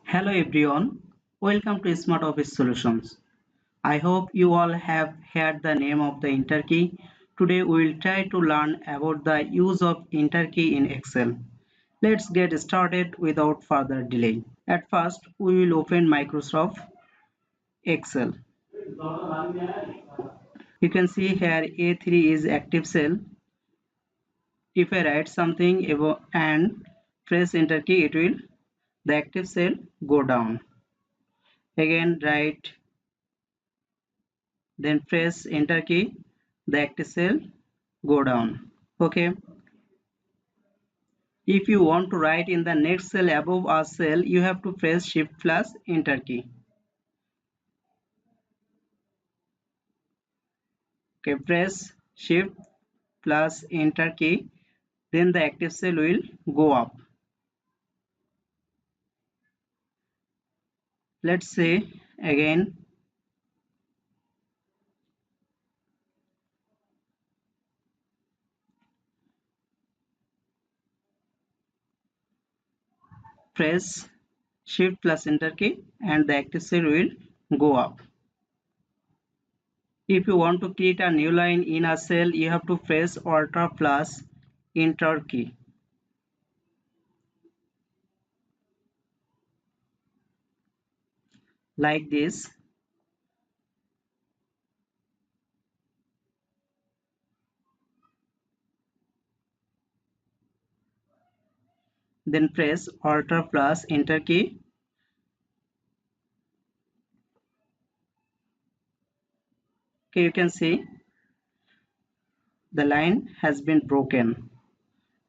Hello everyone, welcome to Smart Office Solutions. I hope you all have heard the name of the Enter key. Today we will try to learn about the use of Enter key in Excel. Let's get started without further delay. At first, we will open Microsoft Excel. You can see here A3 is active cell. If I write something about and press Enter key, the active cell go down. Again write, then press Enter key, the active cell go down. Okay, if you want to write in the next cell above a cell, you have to press Shift plus Enter key. Okay, press Shift plus Enter key, then the active cell will go up. Let's say again, press Shift plus Enter key and the active cell will go up. If you want to create a new line in a cell, you have to press Ctrl plus Enter key. Like this. Then press Ctrl plus Enter key. Okay, you can see the line has been broken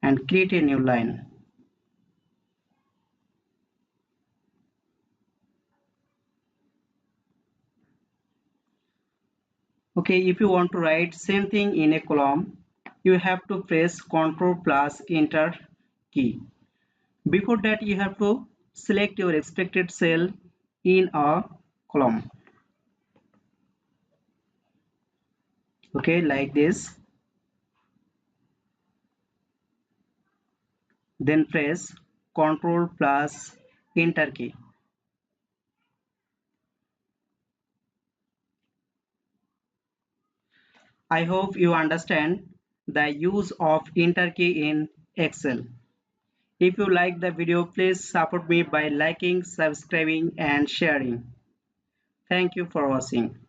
and create a new line. Okay, if you want to write same thing in a column, you have to press Ctrl plus Enter key. Before that, you have to select your expected cell in a column. Okay, like this. Then press Ctrl plus Enter key. I hope you understand the use of Enter key in Excel. If you like the video, please support me by liking, subscribing and sharing. Thank you for watching.